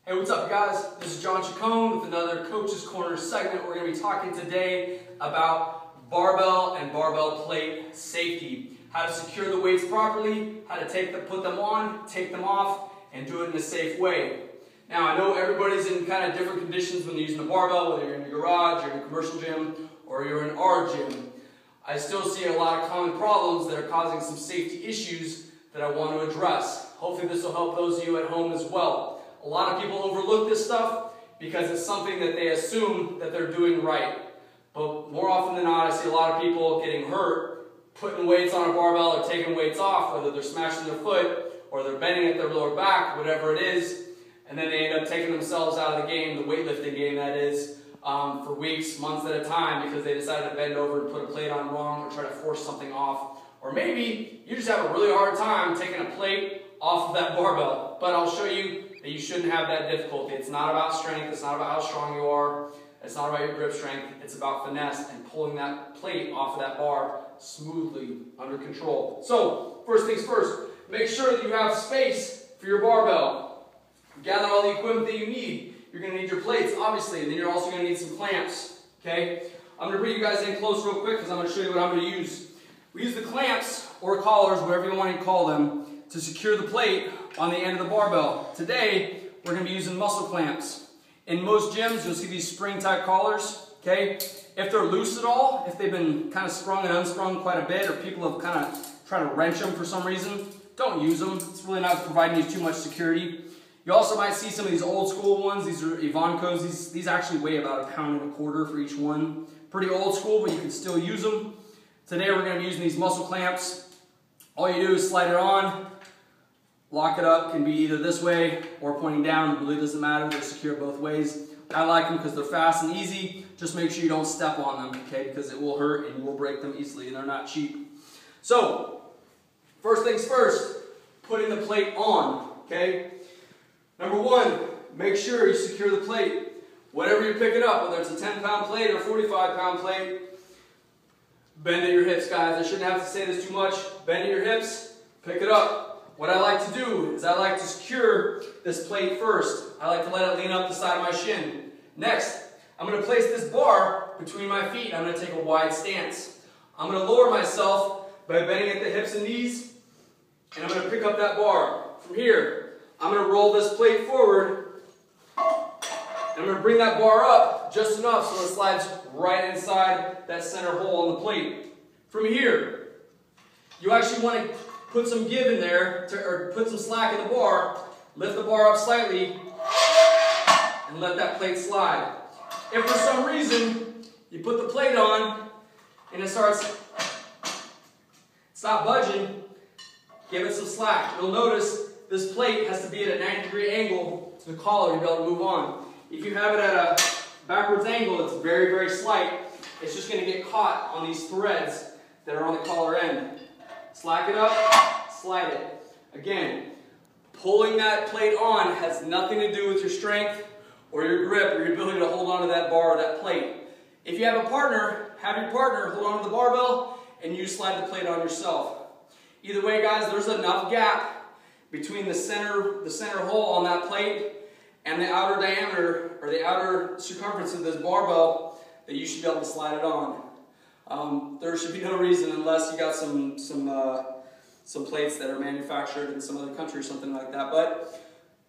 Hey, what's up guys? This is John Chacon with another Coach's Corner segment. We're going to be talking today about barbell and barbell plate safety. How to secure the weights properly, how to put them on, take them off, and do it in a safe way. Now I know everybody's in kind of different conditions when they're using the barbell, whether you're in your garage, you're in a commercial gym, or you're in our gym. I still see a lot of common problems that are causing some safety issues that I want to address. Hopefully this will help those of you at home as well. A lot of people overlook this stuff because it's something that they assume that they're doing right. But more often than not, I see a lot of people getting hurt, putting weights on a barbell or taking weights off, whether they're smashing their foot or they're bending at their lower back, whatever it is, and then they end up taking themselves out of the game, the weightlifting game that is, for weeks, months at a time because they decided to bend over and put a plate on wrong or try to force something off. Or maybe you just have a really hard time taking a plate off of that barbell. But I'll show you that you shouldn't have that difficulty. It's not about strength, it's not about how strong you are, it's not about your grip strength, it's about finesse and pulling that plate off of that bar smoothly, under control. So, first things first, make sure that you have space for your barbell. Gather all the equipment that you need. You're going to need your plates, obviously, and then you're also going to need some clamps, okay? I'm going to bring you guys in close real quick because I'm going to show you what I'm going to use. We use the clamps, or collars, whatever you want to call them, to secure the plate on the end of the barbell. Today, we're going to be using muscle clamps. In most gyms, you'll see these spring-type collars, okay? If they're loose at all, if they've been kind of sprung and unsprung quite a bit, or people have kind of tried to wrench them for some reason, don't use them. It's really not providing you too much security. You also might see some of these old school ones. These are Ivankos. These actually weigh about 1.25 pounds for each one. Pretty old school, but you can still use them. Today, we're going to be using these muscle clamps. All you do is slide it on, lock it up. Can be either this way or pointing down. It really doesn't matter. They're secure both ways. I like them because they're fast and easy. Just make sure you don't step on them, okay? Because it will hurt and you will break them easily, and they're not cheap. So, first things first, putting the plate on, okay? Number one, make sure you secure the plate. Whatever you're picking up, whether it's a 10-pound plate or a 45-pound plate, bend at your hips, guys. I shouldn't have to say this too much. Bend at your hips, pick it up. What I like to do is I like to secure this plate first. I like to let it lean up the side of my shin. Next, I'm going to place this bar between my feet. I'm going to take a wide stance. I'm going to lower myself by bending at the hips and knees, and I'm going to pick up that bar. From here, I'm going to roll this plate forward, and I'm going to bring that bar up just enough so it slides right inside that center hole on the plate. From here, you actually want to put some give in there, or put some slack in the bar, lift the bar up slightly, and let that plate slide. If for some reason you put the plate on and it stop budging, give it some slack. You'll notice this plate has to be at a 90-degree angle to the collar to be able to move on. If you have it at a backwards angle, it's very, very slight. It's just going to get caught on these threads that are on the collar end. Slack it up, slide it. Again, pulling that plate on has nothing to do with your strength or your grip or your ability to hold on to that bar or that plate. If you have a partner, have your partner hold on to the barbell and you slide the plate on yourself. Either way, guys, there's enough gap between the center hole on that plate and the outer diameter or the outer circumference of this barbell that you should be able to slide it on. There should be no reason unless you got some plates that are manufactured in some other country or something like that, but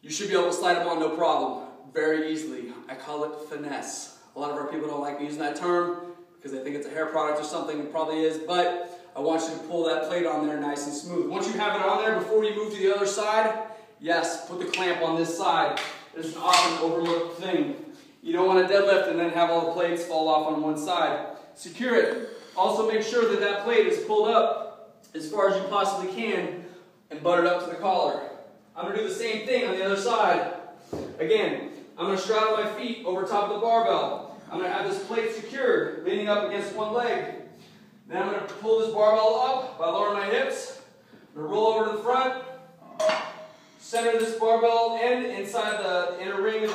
you should be able to slide them on no problem, very easily. I call it finesse. A lot of our people don't like using that term because they think it's a hair product or something. It probably is, but I want you to pull that plate on there nice and smooth. Once you have it on there, before you move to the other side, yes, put the clamp on this side. It's an often overlooked thing. You don't want to deadlift and then have all the plates fall off on one side. Secure it. Also make sure that that plate is pulled up as far as you possibly can and buttered up to the collar. I'm going to do the same thing on the other side. Again, I'm going to straddle my feet over top of the barbell. I'm going to have this plate secured, leaning up against one leg. Then I'm going to pull this barbell up by lowering my hips. I'm going to roll over to the front, center this barbell end inside the inner ring of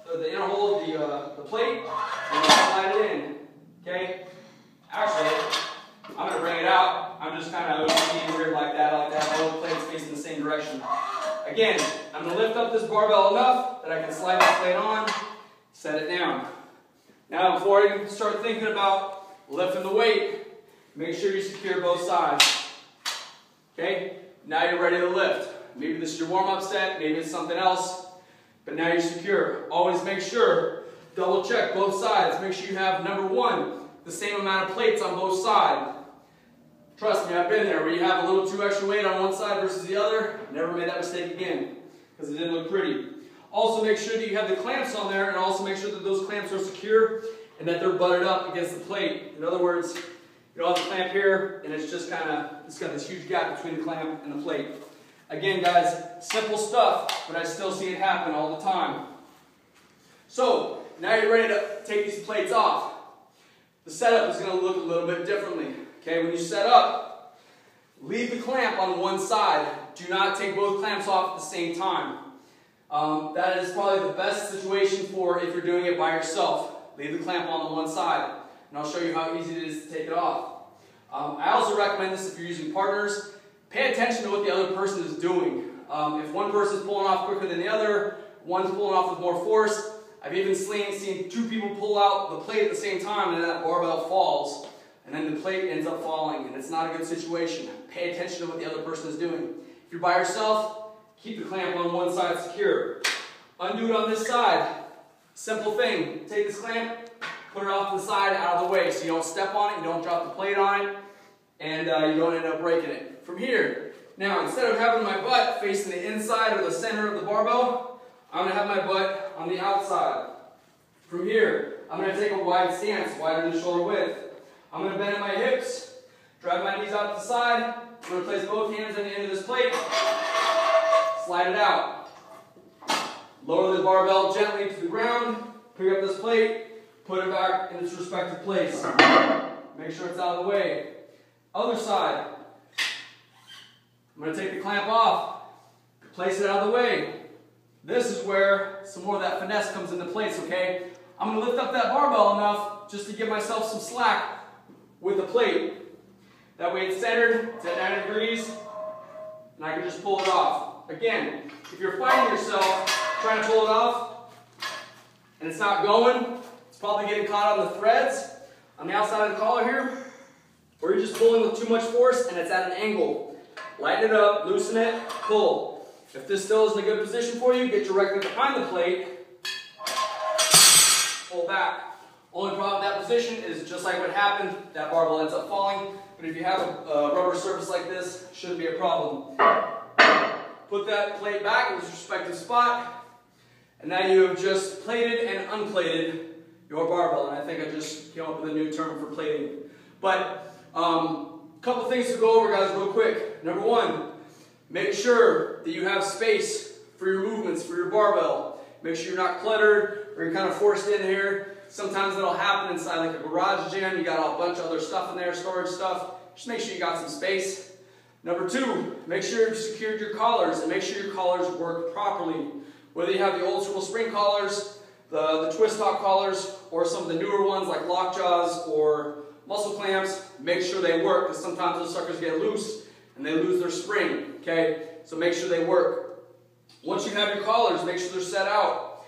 the inner hole of the plate, and then slide it in. Okay? Actually, I'm going to bring it out. I'm just kind of OCD and weird like that. I like to have all the plates facing the same direction. Again, I'm going to lift up this barbell enough that I can slide this plate on, set it down. Now before I even start thinking about lifting the weight, make sure you secure both sides. Okay? Now you're ready to lift. Maybe this is your warm-up set, maybe it's something else, but now you're secure. Always make sure, double check both sides. Make sure you have, number one, the same amount of plates on both sides. Trust me, I've been there, where you have a little too extra weight on one side versus the other. Never made that mistake again, because it didn't look pretty. Also make sure that you have the clamps on there, and also make sure that those clamps are secure and that they're butted up against the plate. In other words, you don't have the clamp here, and it's just kind of, it's got this huge gap between the clamp and the plate. Again, guys, simple stuff, but I still see it happen all the time. So, now you're ready to take these plates off. The setup is going to look a little bit differently. Okay, when you set up, leave the clamp on one side. Do not take both clamps off at the same time. That is probably the best situation for if you're doing it by yourself. Leave the clamp on the one side, and I'll show you how easy it is to take it off. I also recommend this if you're using partners. Pay attention to what the other person is doing. If one person is pulling off quicker than the other, one's pulling off with more force. I've even seen two people pull out the plate at the same time, and then that barbell falls, and then the plate ends up falling, and it's not a good situation. Pay attention to what the other person is doing. If you're by yourself, keep the clamp on one side secure. Undo it on this side. Simple thing. Take this clamp, put it off to the side, out of the way, so you don't step on it, you don't drop the plate on it, and you don't end up breaking it. From here, now instead of having my butt facing the inside or the center of the barbell, I'm going to have my butt on the outside. From here, I'm going to take a wide stance, wider than shoulder width. I'm going to bend at my hips, drive my knees out to the side. I'm going to place both hands on the end of this plate, slide it out. Lower the barbell gently to the ground, pick up this plate, put it back in its respective place. Make sure it's out of the way. Other side. I'm going to take the clamp off, place it out of the way. This is where some more of that finesse comes into place, okay? I'm going to lift up that barbell enough just to give myself some slack with the plate. That way it's centered, it's at 90 degrees, and I can just pull it off. Again, if you're fighting yourself, trying to pull it off, and it's not going, it's probably getting caught on the threads on the outside of the collar here, or you're just pulling with too much force and it's at an angle. Lighten it up, loosen it, pull. If this still isn't a good position for you, get directly behind the plate, pull back. Only problem with that position is just like what happened, that barbell ends up falling. But if you have a rubber surface like this, it shouldn't be a problem. Put that plate back in its respective spot, and now you have just plated and unplated your barbell. And I think I just came up with a new term for plating. But couple things to go over, guys, real quick. Number one, make sure that you have space for your movements, for your barbell. Make sure you're not cluttered or you're kind of forced in here. Sometimes it'll happen inside like a garage gym. You got a bunch of other stuff in there, storage stuff. Just make sure you got some space. Number two, make sure you've secured your collars and make sure your collars work properly. Whether you have the old school spring collars, the twist top collars, or some of the newer ones like lockjaws or muscle clamps, make sure they work, because sometimes those suckers get loose and they lose their spring, okay? So make sure they work. Once you have your collars, make sure they're set out.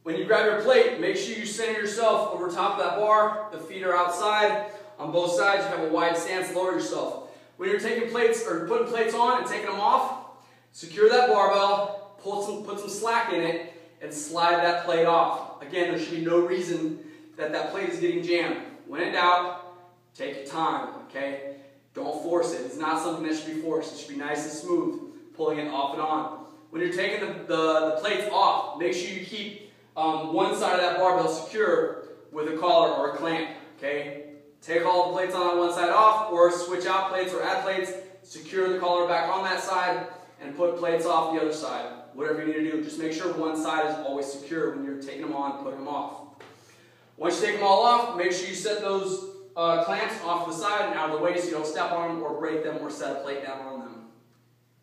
When you grab your plate, make sure you center yourself over top of that bar. The feet are outside. On both sides, you have a wide stance, lower yourself. When you're taking plates or putting plates on and taking them off, secure that barbell, put some slack in it, and slide that plate off. Again, there should be no reason that that plate is getting jammed. When in doubt, take your time, okay? Don't force it. It's not something that should be forced. It should be nice and smooth, pulling it off and on. When you're taking the plates off, make sure you keep one side of that barbell secure with a collar or a clamp, okay? Take all the plates on one side off, or switch out plates or add plates, secure the collar back on that side, and put plates off the other side. Whatever you need to do, just make sure one side is always secure when you're taking them on and putting them off. Once you take them all off, make sure you set those clamps off to the side and out of the way so you don't step on them or break them or set a plate down on them.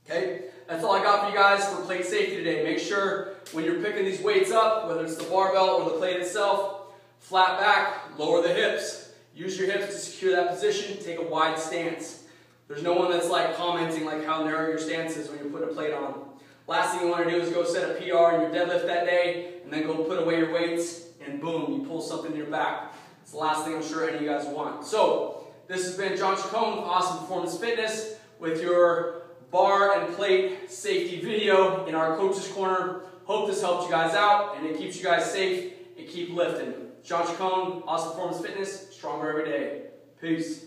Okay? That's all I got for you guys for plate safety today. Make sure when you're picking these weights up, whether it's the barbell or the plate itself, flat back, lower the hips. Use your hips to secure that position. Take a wide stance. There's no one that's like commenting like how narrow your stance is when you put a plate on. Last thing you want to do is go set a PR in your deadlift that day, and then go put away your weights, and boom, you pull something in your back. It's the last thing I'm sure any of you guys want. So, this has been John Chacon with Awesome Performance Fitness with your bar and plate safety video in our Coach's Corner. Hope this helped you guys out, and it keeps you guys safe and keep lifting. John Chacon, Awesome Performance Fitness, stronger every day. Peace.